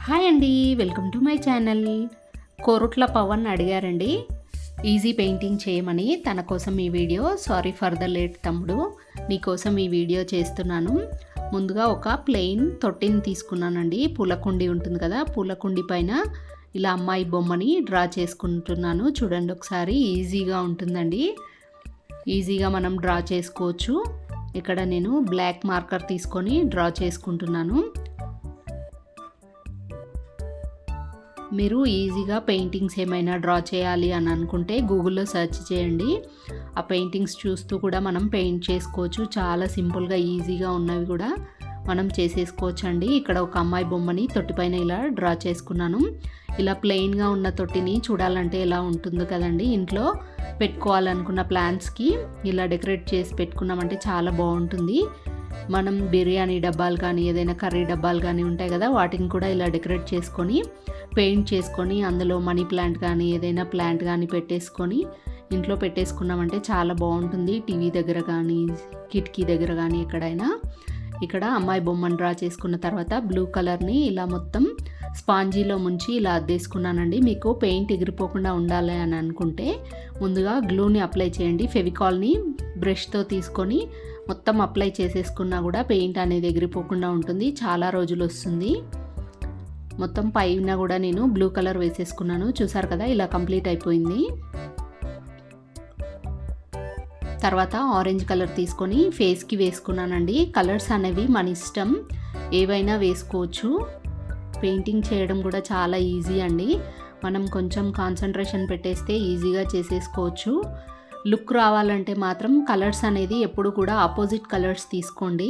Hi అండి, welcome to my channel. Korutla Pavan అడిగారండి easy painting చేయమని. తన కోసం ఈ వీడియో. సారీ ఫర్ ద లేట్ తమ్ముడు, నీకోసం ఈ వీడియో చేస్తున్నాను. ముందుగా ఒక ప్లెయిన్ తొట్టిని తీసుకున్నానండి. పూలకుండి ఉంటుంది కదా, పూలకుండి పైన ఇలా అమ్మాయి బొమ్మని డ్రా చేసుకుంటున్నాను. చూడండి ఒకసారి, ఈజీగా ఉంటుందండి. ఈజీగా మనం డ్రా చేసుకోవచ్చు. ఇక్కడ నేను బ్లాక్ మార్కర్ తీసుకొని డ్రా చేసుకుంటున్నాను. మీరు ఈజీగా పెయింటింగ్స్ ఏమైనా డ్రా చేయాలి అని అనుకుంటే గూగుల్లో సెర్చ్ చేయండి. ఆ పెయింటింగ్స్ చూస్తూ కూడా మనం పెయింట్ చేసుకోవచ్చు. చాలా సింపుల్గా ఈజీగా ఉన్నవి కూడా మనం చేసేసుకోవచ్చు అండి. ఇక్కడ ఒక అమ్మాయి బొమ్మని తొట్టిపైన ఇలా డ్రా చేసుకున్నాను. ఇలా ప్లెయిన్గా ఉన్న తొట్టిని చూడాలంటే ఎలా ఉంటుందో కదండి. ఇంట్లో పెట్టుకోవాలనుకున్న ప్లాంట్స్కి ఇలా డెకరేట్ చేసి పెట్టుకున్నామంటే చాలా బాగుంటుంది. మనం బిర్యానీ డబ్బాలు కానీ ఏదైనా కర్రీ డబ్బాలు కానీ ఉంటాయి కదా, వాటిని కూడా ఇలా డెకరేట్ చేసుకొని పెయింట్ చేసుకొని అందులో మనీ ప్లాంట్ కానీ ఏదైనా ప్లాంట్ కానీ పెట్టేసుకొని ఇంట్లో పెట్టేసుకున్నామంటే చాలా బాగుంటుంది. టీవీ దగ్గర కానీ కిటికీ దగ్గర కానీ ఎక్కడైనా. ఇక్కడ అమ్మాయి బొమ్మను డ్రా చేసుకున్న తర్వాత బ్లూ కలర్ని ఇలా మొత్తం స్పాంజీలో ముంచి ఇలా అద్దేసుకున్నానండి. మీకు పెయింట్ ఎగిరిపోకుండా ఉండాలి అని అనుకుంటే ముందుగా గ్లూని అప్లై చేయండి. ఫెవికాల్ని బ్రష్తో తీసుకొని మొత్తం అప్లై చేసేసుకున్నా కూడా పెయింట్ అనేది ఎగిరిపోకుండా ఉంటుంది. చాలా రోజులు వస్తుంది. మొత్తం పైన కూడా నేను బ్లూ కలర్ వేసేసుకున్నాను. చూసారు కదా, ఇలా కంప్లీట్ అయిపోయింది. తర్వాత ఆరెంజ్ కలర్ తీసుకొని ఫేస్కి వేసుకున్నానండి. కలర్స్ అనేవి మన ఇష్టం, ఏవైనా వేసుకోవచ్చు. పెయింటింగ్ చేయడం కూడా చాలా ఈజీ అండి. మనం కొంచెం కాన్సన్ట్రేషన్ పెట్టేస్తే ఈజీగా చేసేసుకోవచ్చు. లుక్ రావాలంటే మాత్రం కలర్స్ అనేది ఎప్పుడు కూడా ఆపోజిట్ కలర్స్ తీసుకోండి.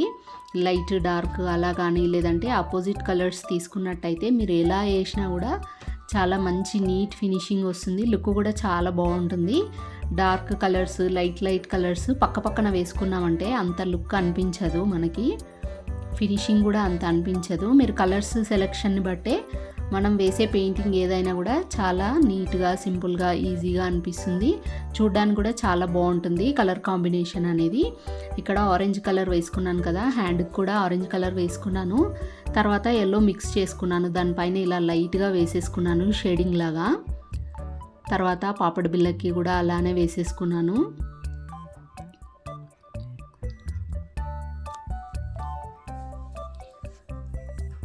లైట్ డార్క్ అలా కానీ, లేదంటే ఆపోజిట్ కలర్స్ తీసుకున్నట్టయితే మీరు ఎలా వేసినా కూడా చాలా మంచి నీట్ ఫినిషింగ్ వస్తుంది. లుక్ కూడా చాలా బాగుంటుంది. డార్క్ కలర్స్, లైట్ కలర్స్ పక్కన వేసుకున్నామంటే అంత లుక్ అనిపించదు, మనకి ఫినిషింగ్ కూడా అంత అనిపించదు. మీరు కలర్స్ సెలెక్షన్ని బట్టే మనం వేసే పెయింటింగ్ ఏదైనా కూడా చాలా నీట్గా, సింపుల్గా, ఈజీగా అనిపిస్తుంది. చూడ్డానికి కూడా చాలా బాగుంటుంది కలర్ కాంబినేషన్ అనేది. ఇక్కడ ఆరెంజ్ కలర్ వేసుకున్నాను కదా, హ్యాండ్కి కూడా ఆరెంజ్ కలర్ వేసుకున్నాను. తర్వాత ఎల్లో మిక్స్ చేసుకున్నాను. దానిపైన ఇలా లైట్గా వేసేసుకున్నాను షేడింగ్ లాగా. తర్వాత పాపడి బిళ్ళకి కూడా అలానే వేసేసుకున్నాను.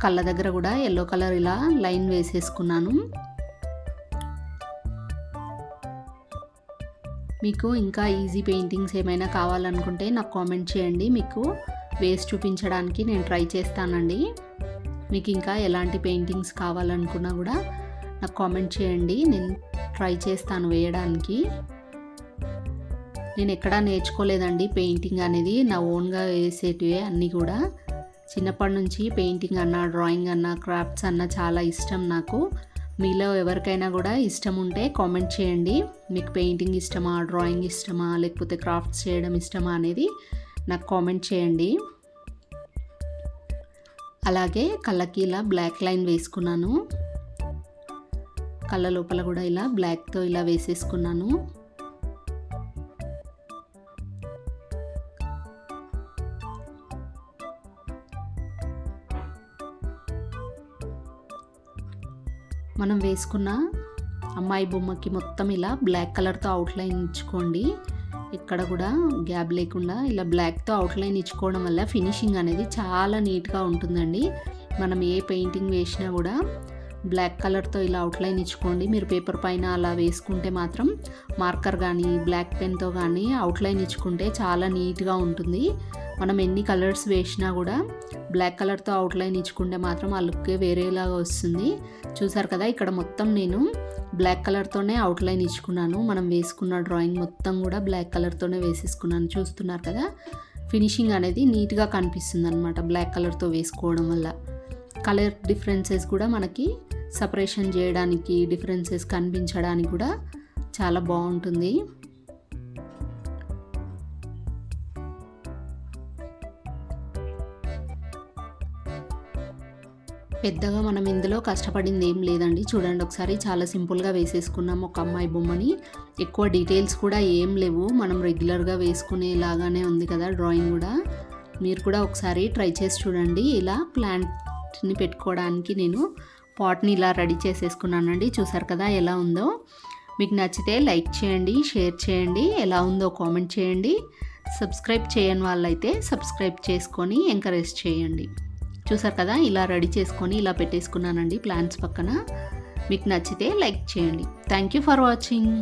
కళ్ళ దగ్గర కూడా ఎల్లో కలర్ ఇలా లైన్ వేసేసుకున్నాను. మీకు ఇంకా ఈజీ పెయింటింగ్స్ ఏమైనా కావాలనుకుంటే నాకు కామెంట్ చేయండి. మీకు వేసి చూపించడానికి నేను ట్రై చేస్తానండి. మీకు ఇంకా ఎలాంటి పెయింటింగ్స్ కావాలనుకున్నా కూడా నాకు కామెంట్ చేయండి, నేను ట్రై చేస్తాను వేయడానికి. నేను ఎక్కడా నేర్చుకోలేదండి పెయింటింగ్ అనేది, నా ఓన్గా వేసేటివే అన్నీ కూడా. చిన్నప్పటి నుంచి పెయింటింగ్ అన్నా, డ్రాయింగ్ అన్నా, క్రాఫ్ట్స్ అన్నా చాలా ఇష్టం నాకు. మీలో ఎవరికైనా కూడా ఇష్టం ఉంటే కామెంట్ చేయండి. మీకు పెయింటింగ్ ఇష్టమా, డ్రాయింగ్ ఇష్టమా, లేకపోతే క్రాఫ్ట్స్ చేయడం ఇష్టమా అనేది నాకు కామెంట్ చేయండి. అలాగే కళ్ళకి ఇలా బ్లాక్ లైన్ వేసుకున్నాను. కళ్ళ లోపల కూడా ఇలా బ్లాక్తో ఇలా వేసేసుకున్నాను. మనం వేసుకున్న అమ్మాయి బొమ్మకి మొత్తం ఇలా బ్లాక్ కలర్తో అవుట్లైన్ ఇచ్చుకోండి. ఇక్కడ కూడా గ్యాప్ లేకుండా ఇలా బ్లాక్తో అవుట్లైన్ ఇచ్చుకోవడం వల్ల ఫినిషింగ్ అనేది చాలా నీట్గా ఉంటుందండి. మనం ఏ పెయింటింగ్ వేసినా కూడా బ్లాక్ కలర్తో ఇలా అవుట్లైన్ ఇచ్చుకోండి. మీరు పేపర్ పైన అలా వేసుకుంటే మాత్రం మార్కర్ కానీ బ్లాక్ పెన్తో కానీ అవుట్లైన్ ఇచ్చుకుంటే చాలా నీట్గా ఉంటుంది. మనం ఎన్ని కలర్స్ వేసినా కూడా బ్లాక్ కలర్తో అవుట్లైన్ ఇచ్చుకుంటే మాత్రం ఆ లుక్కే వేరేలాగా వస్తుంది. చూసారు కదా, ఇక్కడ మొత్తం నేను బ్లాక్ కలర్తోనే అవుట్లైన్ ఇచ్చుకున్నాను. మనం వేసుకున్న డ్రాయింగ్ మొత్తం కూడా బ్లాక్ కలర్తోనే వేసేసుకున్నాను. చూస్తున్నారు కదా, ఫినిషింగ్ అనేది నీట్గా కనిపిస్తుంది అనమాట బ్లాక్ కలర్తో వేసుకోవడం వల్ల. కలర్ డిఫరెన్సెస్ కూడా మనకి సపరేషన్ చేయడానికి, డిఫరెన్సెస్ కనిపించడానికి కూడా చాలా బాగుంటుంది. పెద్దగా మనం ఇందులో కష్టపడింది ఏం లేదండి. చూడండి ఒకసారి, చాలా సింపుల్గా వేసేసుకున్నాం ఒక అమ్మాయి బొమ్మని. ఎక్కువ డీటెయిల్స్ కూడా ఏం లేవు, మనం రెగ్యులర్గా వేసుకునేలాగానే ఉంది కదా డ్రాయింగ్ కూడా. మీరు కూడా ఒకసారి ట్రై చేసి చూడండి. ఇలా ప్లాంట్ని పెట్టుకోవడానికి నేను పాట్ని ఇలా రెడీ చేసేసుకున్నానండి. చూసారు కదా ఎలా ఉందో. మీకు నచ్చితే లైక్ చేయండి, షేర్ చేయండి, ఎలా ఉందో కామెంట్ చేయండి. సబ్స్క్రైబ్ చేయని వాళ్ళైతే సబ్స్క్రైబ్ చేసుకొని ఎంకరేజ్ చేయండి. చూసారు కదా ఇలా రెడీ చేసుకొని ఇలా పెట్టేసుకున్నానండి ప్లాంట్స్ పక్కన. మీకు నచ్చితే లైక్ చేయండి. Thank you for watching.